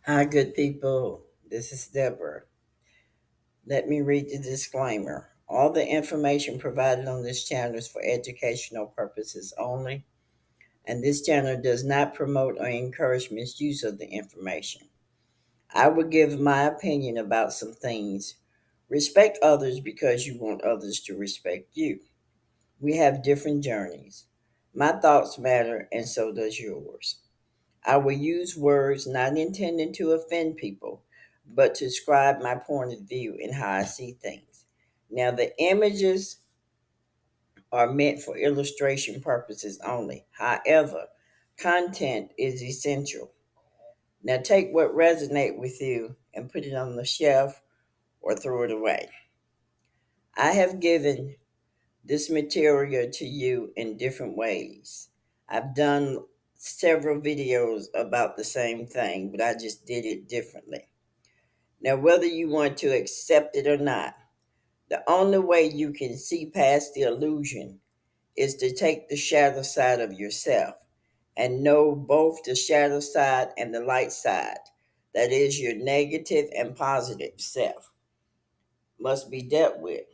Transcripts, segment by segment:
Hi, good people. This is Deborah. Let me read the disclaimer. All the information provided on this channel is for educational purposes only, and this channel does not promote or encourage misuse of the information. I will give my opinion about some things. Respect others because you want others to respect you. We have different journeys. My thoughts matter, and so does yours. I will use words not intended to offend people, but to describe my point of view and how I see things. Now, the images are meant for illustration purposes only. However, content is essential. Now, take what resonates with you and put it on the shelf or throw it away. I have given this material to you in different ways. I've done several videos about the same thing, but I just did it differently. Now, whether you want to accept it or not, the only way you can see past the illusion is to take the shadow side of yourself and know both the shadow side and the light side. That is, your negative and positive self must be dealt with.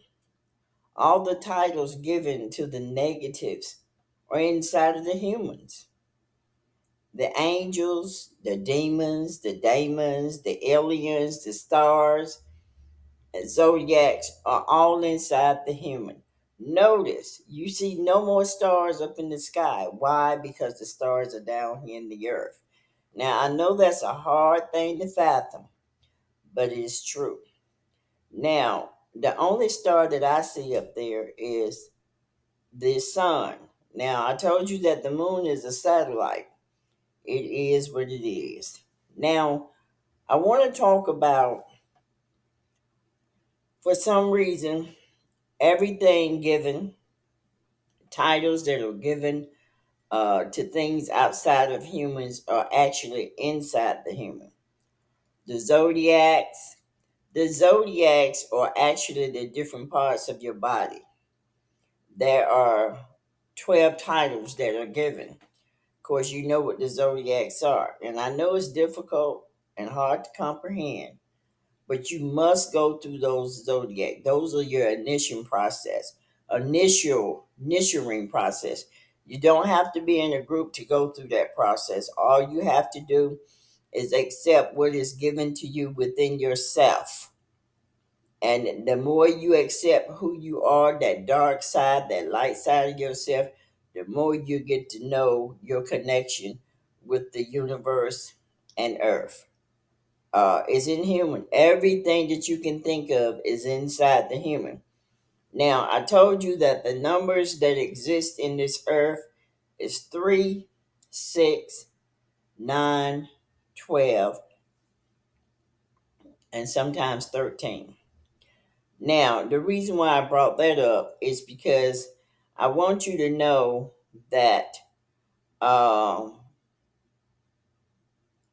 All the titles given to the negatives are inside of the humans. The angels, the demons, the aliens, the stars, and zodiacs are all inside the human. Notice you see no more stars up in the sky. Why? Because the stars are down here in the earth. Now, I know that's a hard thing to fathom, but it is true. Now, the only star that I see up there is the sun. Now, I told you that the moon is a satellite. It is what it is. Now, I want to talk about, for some reason, everything given, titles that are given to things outside of humans are actually inside the human. The zodiacs, the zodiacs are actually the different parts of your body. There are 12 titles that are given. Of course, you know what the zodiacs are. And I know it's difficult and hard to comprehend, but you must go through those zodiac. Those are your initialing process. You don't have to be in a group to go through that process. All you have to do is accept what is given to you within yourself. And the more you accept who you are, that dark side, that light side of yourself, the more you get to know your connection with the universe and earth. Is in human. Everything that you can think of is inside the human. Now, I told you that the numbers that exist in this earth is 3, 6, 9, 12, and sometimes 13. Now, the reason why I brought that up is because I want you to know that um,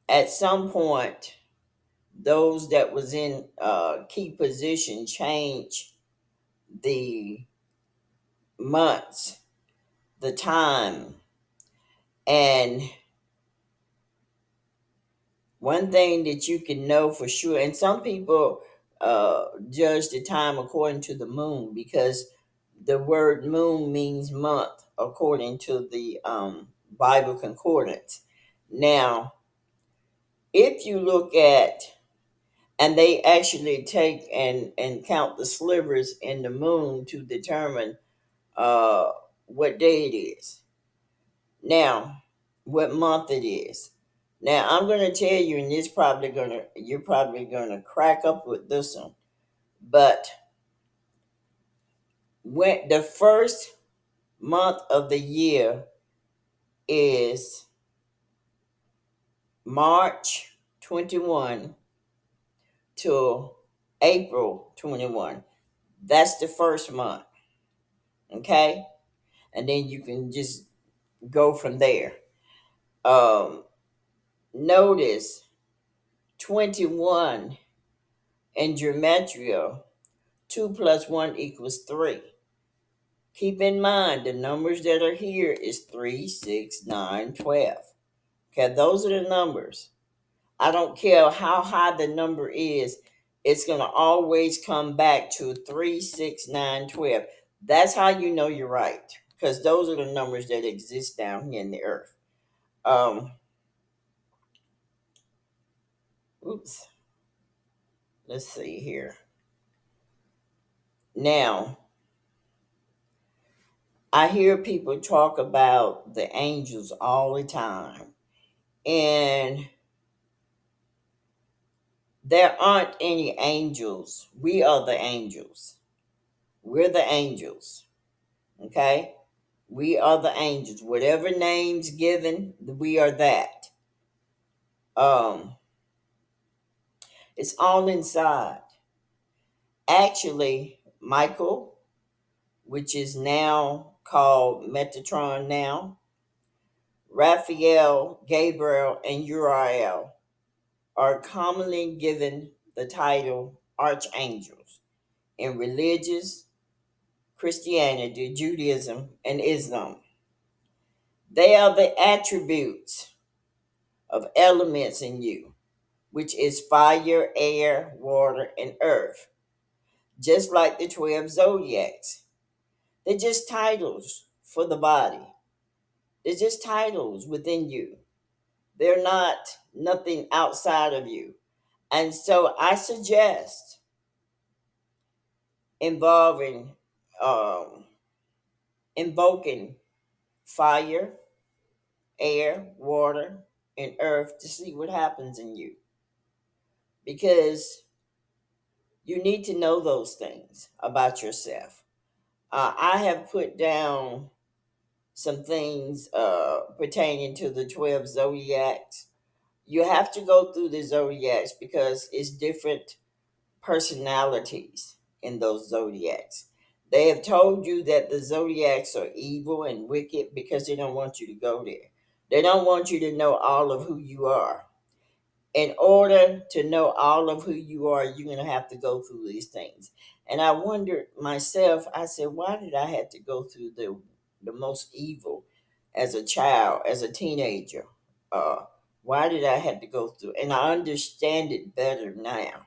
at some point, those that was in key position change the months, the time. And one thing that you can know for sure, and some people judge the time according to the moon because the word moon means month according to the Bible concordance. Now, if you look at, and they actually take and count the slivers in the moon to determine uh, what day it is. Now, what month it is. Now, I'm going to tell you, and you're probably gonna crack up with this one. But when the first month of the year is March 21 to April 21. That's the first month. Okay, and then you can just go from there. Um, Notice 21 in gematria. 2 plus 1 equals 3. Keep in mind the numbers that are here is 3, 6, 9, 12. Okay, those are the numbers. I don't care how high the number is, it's going to always come back to 3, 6, 9, 12. That's how you know you're right, because those are the numbers that exist down here in the earth. Um, oops, let's see here. Now, I hear people talk about the angels all the time, and there aren't any angels. We are the angels. We're the angels. Okay? We are the angels. Whatever name's given, we are that. Um, it's all inside. Actually, Michael, which is now called Metatron now, Raphael, Gabriel, and Uriel are commonly given the title archangels in religious Christianity, Judaism, and Islam. They are the attributes of elements in you, which is fire, air, water, and earth, just like the 12 zodiacs. They're just titles for the body, they're just titles within you. They're not nothing outside of you. And so I suggest involving, um, invoking fire, air, water, and earth to see what happens in you. Because you need to know those things about yourself. I have put down some things pertaining to the 12 zodiacs. You have to go through the zodiacs because it's different personalities in those zodiacs. They have told you that the zodiacs are evil and wicked because they don't want you to go there. They don't want you to know all of who you are. In order to know all of who you are, you're going to have to go through these things. And I wondered myself, I said, why did I have to go through the most evil as a child, as a teenager? Uh, why did I have to go through? And I understand it better now.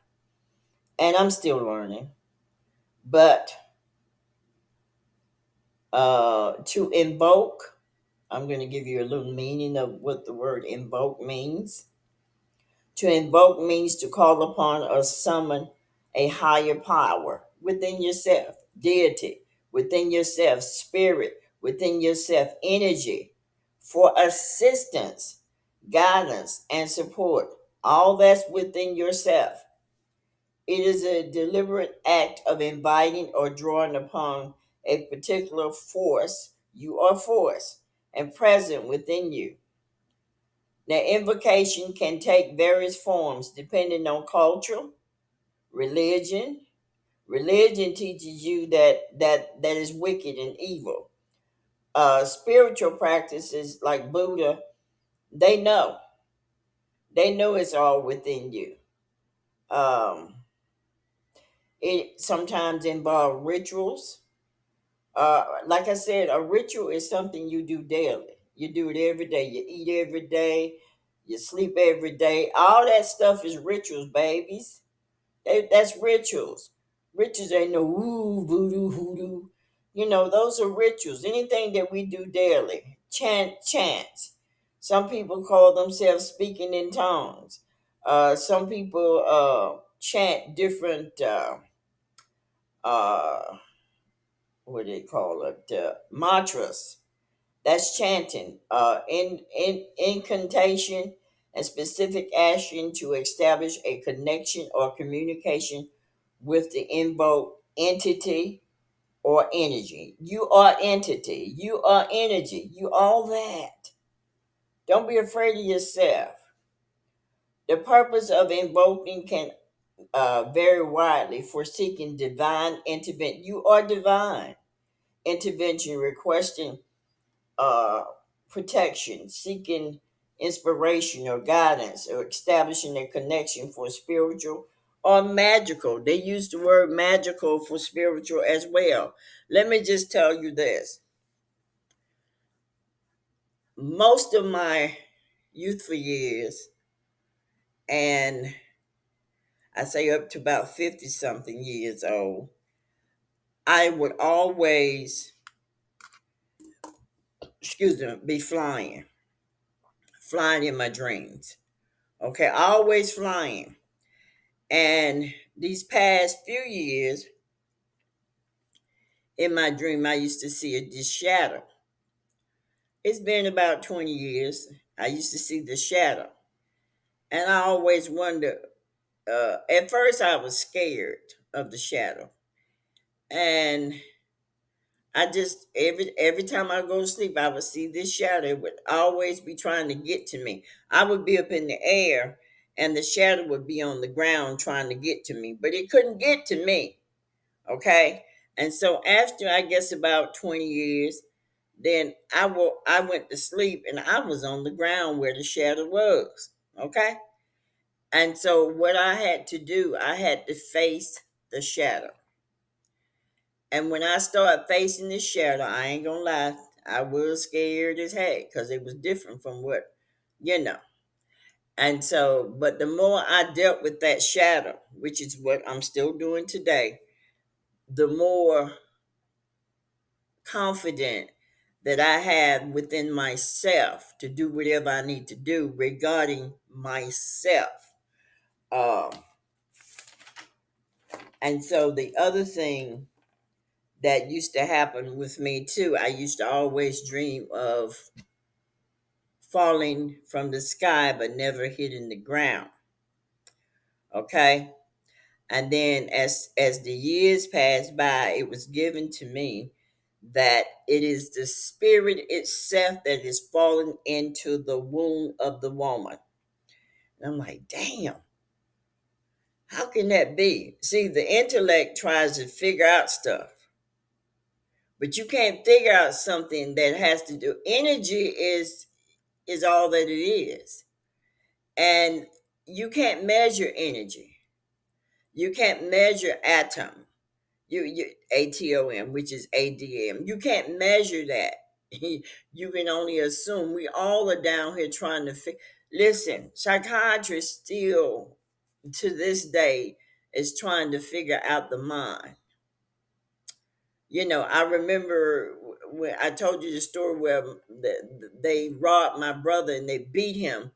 And I'm still learning. But to invoke, I'm going to give you a little meaning of what the word invoke means. To invoke means to call upon or summon a higher power within yourself, deity within yourself, spirit within yourself, energy for assistance, guidance, and support. All that's within yourself. It is a deliberate act of inviting or drawing upon a particular force, you are force, and present within you. Now, invocation can take various forms depending on culture, religion. Religion teaches you that is wicked and evil. Spiritual practices like Buddha, they know, they know it's all within you. Um, it sometimes involves rituals. Like I said, a ritual is something you do daily. You do it every day. You eat every day. You sleep every day. All that stuff is rituals, babies. That's rituals. Rituals ain't no woo, voodoo, hoodoo. You know, those are rituals. Anything that we do daily. Chants. Some people call themselves speaking in tongues. Some people chant different, uh, what do they call it? Mantras. That's chanting. Incantation and specific action to establish a connection or communication with the invoked entity or energy. You are entity. You are energy. You all that. Don't be afraid of yourself. The purpose of invoking can vary widely for seeking divine intervention. You are divine intervention, requesting uh, protection, seeking inspiration or guidance, or establishing a connection for spiritual or magical. They use the word magical for spiritual as well. Let me just tell you this. Most of my youthful years and I say up to about 50 something years old, I would always, excuse me, be flying in my dreams. Okay, always flying. And these past few years, in my dream, I used to see this shadow. It's been about 20 years. I used to see the shadow. And I always wonder, at first I was scared of the shadow. And I just every time I go to sleep, I would see this shadow. It would always be trying to get to me. I would be up in the air and the shadow would be on the ground trying to get to me, but it couldn't get to me. Okay. And so after I guess about 20 years, then I went to sleep and I was on the ground where the shadow was. Okay. And so what I had to do, I had to face the shadow. And when I started facing this shadow, I ain't gonna lie, I was scared as heck because it was different from what, you know. And so, but the more I dealt with that shadow, which is what I'm still doing today, the more confident that I have within myself to do whatever I need to do regarding myself. Um, and so the other thing that used to happen with me too, I used to always dream of falling from the sky but never hitting the ground. Okay. And then as the years passed by, it was given to me that it is the spirit itself that is falling into the womb of the woman. And I'm like, damn, how can that be? See, the intellect tries to figure out stuff, but you can't figure out something that has to do. Energy is all that it is. And you can't measure energy. You can't measure atom. You atom, which is ADM. You can't measure that. You can only assume. We all are down here trying to listen. Psychiatrists still to this day is trying to figure out the mind. I remember when I told you the story where they robbed my brother and they beat him,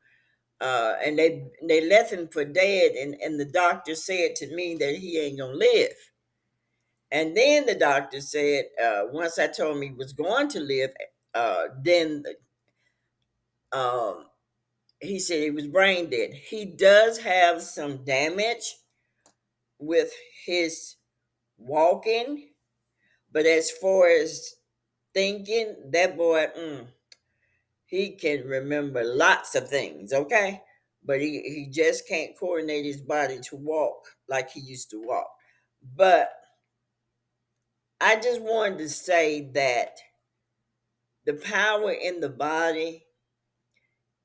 and they left him for dead, and the doctor said to me that he ain't gonna live. And then the doctor said, once I told him he was going to live, then um, he said he was brain dead. He does have some damage with his walking, but as far as thinking, that boy, he can remember lots of things, okay? But he just can't coordinate his body to walk like he used to walk. But I just wanted to say that the power in the body,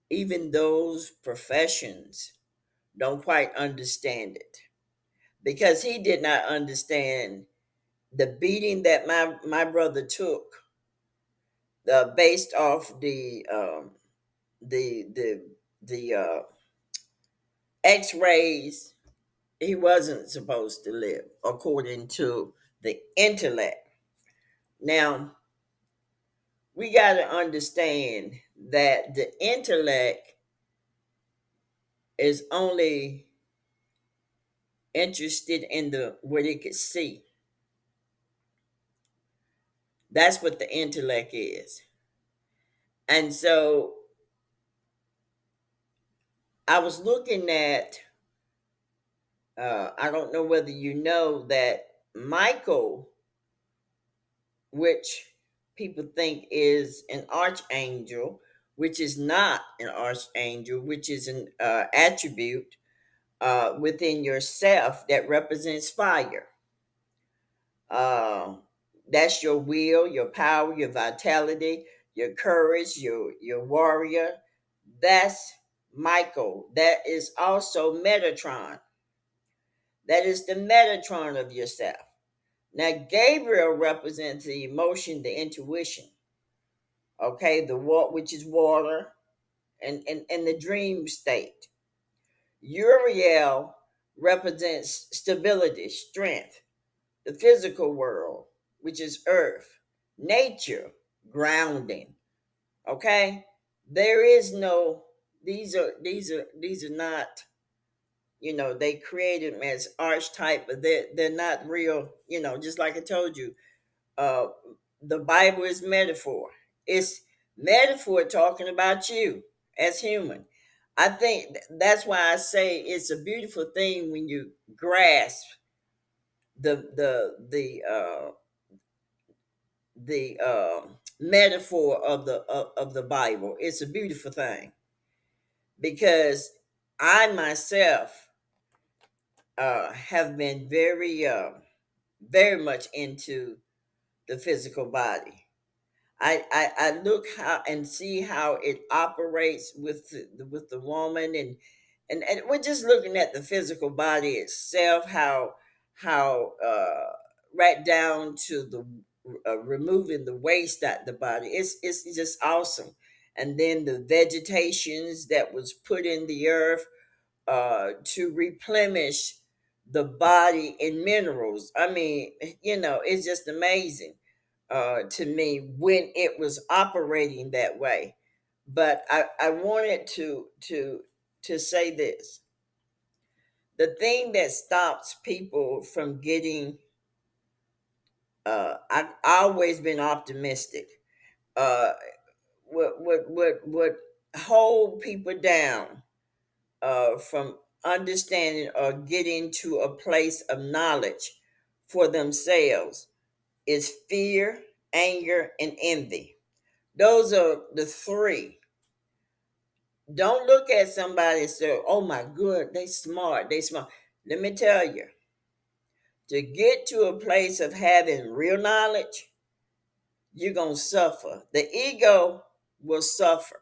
even those professions don't quite understand it because he did not understand the beating that my brother took, based off the X-rays. He wasn't supposed to live according to the intellect. Now we got to understand that the intellect is only interested in the what it could see. That's what the intellect is. And so I was looking at, I don't know whether you know that Michael, which people think is an archangel, which is not an archangel, which is an attribute within yourself that represents fire. Uh, that's your will, your power, your vitality, your courage, your warrior. That's Michael. That is also Metatron. That is the Metatron of yourself. Now, Gabriel represents the emotion, the intuition. Okay, the what which is water, and the dream state. Uriel represents stability, strength, the physical world, which is earth, nature, grounding. Okay? There is no these are not, they created them as archetype, but they're not real, just like I told you. Uh the Bible is metaphor. It's metaphor talking about you as human. I think that's why I say it's a beautiful thing when you grasp the metaphor of the Bible. It's a beautiful thing because I myself have been very much into the physical body. I look how and see how it operates with the woman, and we're just looking at the physical body itself, how right down to the removing the waste out the body. It's just awesome. And then the vegetations that was put in the earth to replenish the body in minerals. I mean, it's just amazing to me when it was operating that way. But I wanted to say this: the thing that stops people from getting, I've always been optimistic. Uh, what hold people down from understanding or getting to a place of knowledge for themselves is fear, anger, and envy. Those are the three. Don't look at somebody and say, "Oh my good, they smart, they smart." Let me tell you, to get to a place of having real knowledge, you're gonna suffer. The ego will suffer.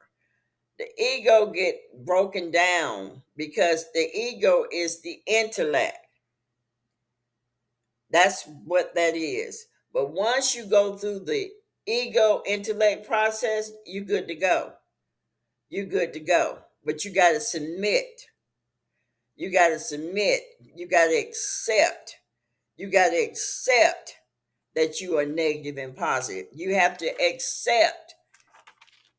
The ego get broken down because the ego is the intellect. That's what that is. But once you go through the ego intellect process, you're good to go. You're good to go. But you got to submit. You got to submit. You got to accept. You got to accept that you are negative and positive. You have to accept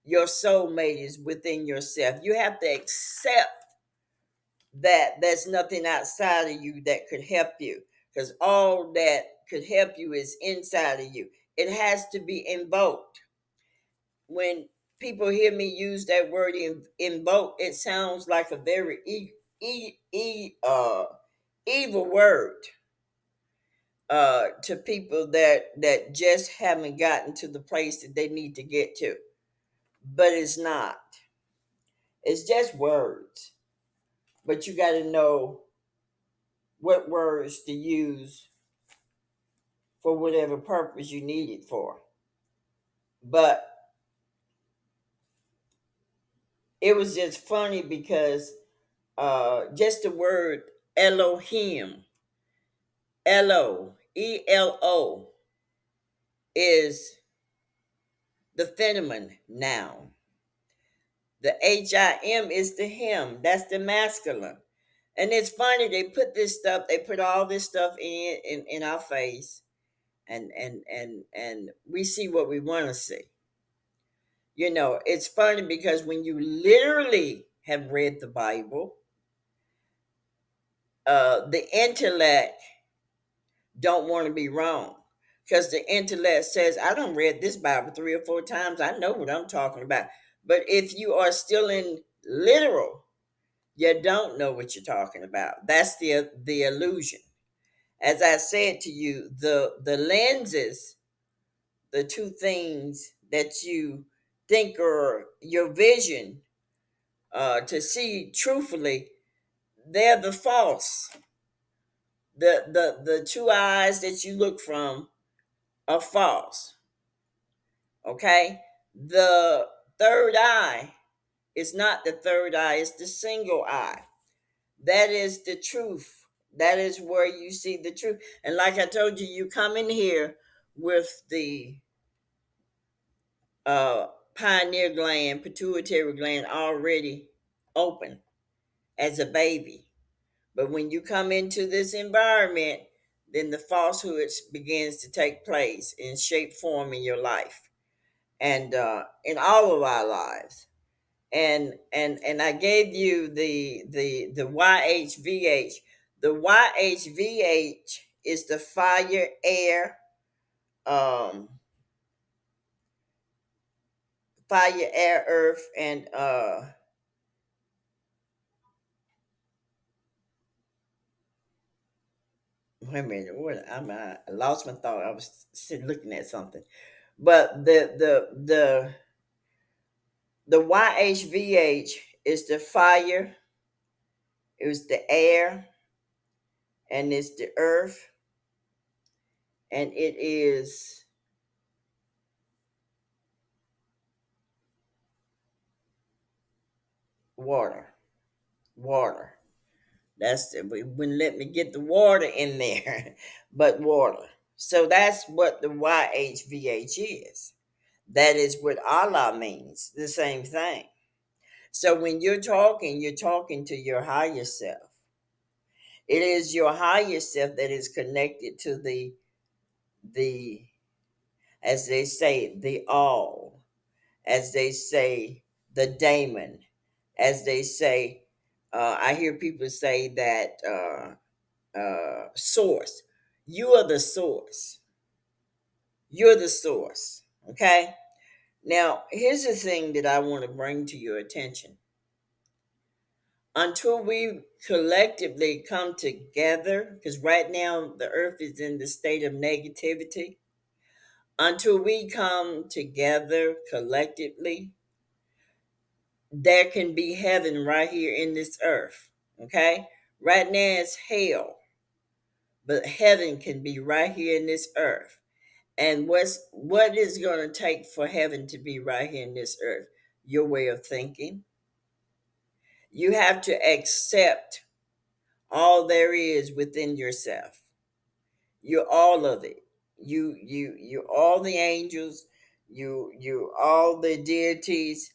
your soulmate is within yourself. You have to accept that there's nothing outside of you that could help you, because all that could help you is inside of you. It has to be invoked. When people hear me use that word invoke, it sounds like a very evil word to people that just haven't gotten to the place that they need to get to. But it's not. It's just words. But you got to know what words to use for whatever purpose you need it for. But it was just funny because just the word Elohim, Elo, is the feminine noun. The HIM is the him. That's the masculine. And it's funny, they put all this stuff in our face, and we see what we want to see. It's funny because when you literally have read the Bible, the intellect don't want to be wrong, because the intellect says, I don't read this Bible 3 or 4 times, I know what I'm talking about. But if you are still in literal, you don't know what you're talking about. That's the illusion. As I said to you, the lenses, the two things that you think are your vision, to see truthfully, they're the false. The two eyes that you look from are false. Okay? The third eye is not the third eye, it's the single eye. That is the truth. That is where you see the truth. And like I told you, you come in here with the pineal gland, pituitary gland already open as a baby. But when you come into this environment, then the falsehood begins to take place in shape form in your life and in all of our lives. And I gave you the YHVH. The YHVH is the fire, um, earth, and wait a minute. I lost my thought. I was sitting looking at something. But the YHVH is the fire, it was the air, and it's the earth, and it is water. Water. That's the, we wouldn't let me get the water in there, but water. So that's what the YHVH is. That is what Allah means, the same thing. So when you're talking to your higher self. It is your higher self that is connected to the as they say, the all, as they say, the daemon, as they say, I hear people say that source. You are the source. You're the source. Okay? Now, here's the thing that I want to bring to your attention. Until we collectively come together, because right now the earth is in the state of negativity, until we come together collectively, there can be heaven right here in this earth. Okay? Right now it's hell, but heaven can be right here in this earth. And what is going to take for heaven to be right here in this earth? Your way of thinking. You have to accept all there is within yourself. You're all of it. You all the angels, you all the deities,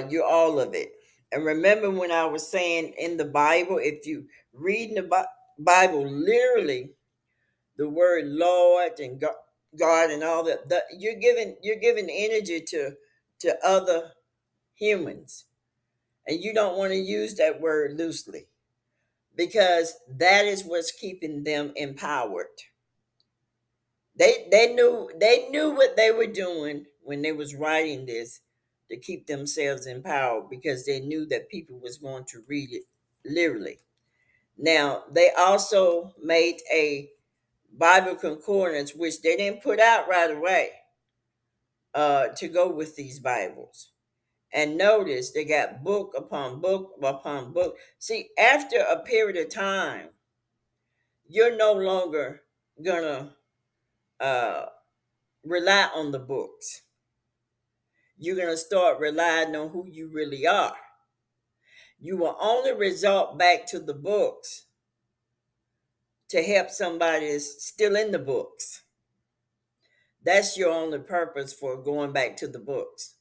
you're all of it. And remember when I was saying in the Bible, if you read in the Bible literally, the word Lord and God and all that, you're giving energy to other humans, and you don't want to use that word loosely because that is what's keeping them empowered. They knew what they were doing when they was writing this to keep themselves empowered because they knew that people was going to read it literally. Now they also made a Bible concordance which they didn't put out right away to go with these Bibles. And notice they got book upon book upon book. See, after a period of time, you're no longer gonna uh, rely on the books. You're going to start relying on who you really are. You will only resort back to the books to help somebody that's still in the books. That's your only purpose for going back to the books.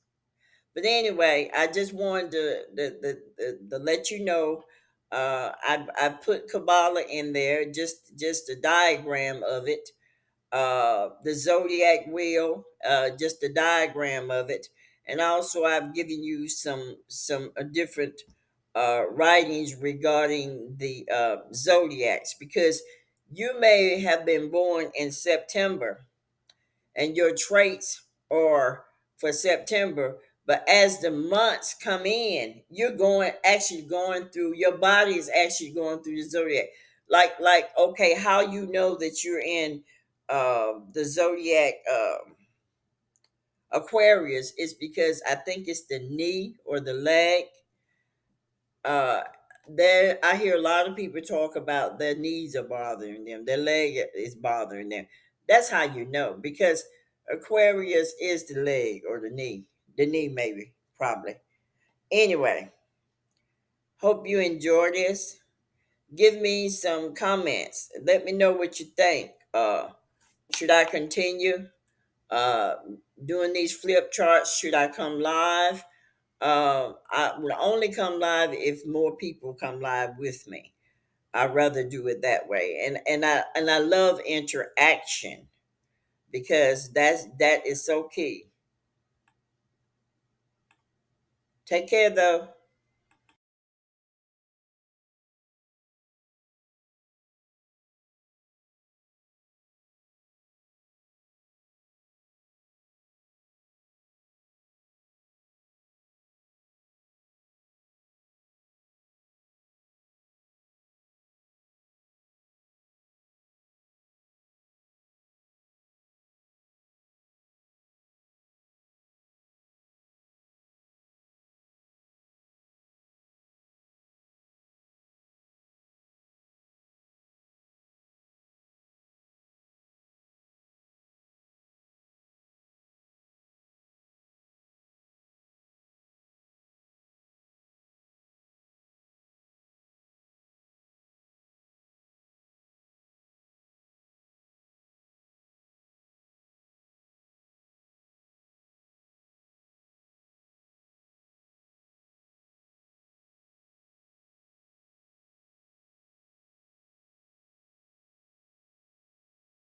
But anyway, I just wanted to let you know. I put Kabbalah in there, just a diagram of it, the zodiac wheel, just a diagram of it, and also I've given you some different writings regarding the zodiacs because you may have been born in September and your traits are for September. But as the months come in, you're going through your body is actually going through the zodiac. Like okay, how you know that you're in the zodiac Aquarius is because I think it's the knee or the leg. Uh, there I hear a lot of people talk about their knees are bothering them, their leg is bothering them. That's how you know because Aquarius is the leg or the knee maybe probably. Anyway, hope you enjoy this. Give me some comments. Let me know what you think. Should I continue uh, doing these flip charts? Should I come live? I will only come live if more people come live with me. I'd rather do it that way, and I love interaction because that is so key. Take care though.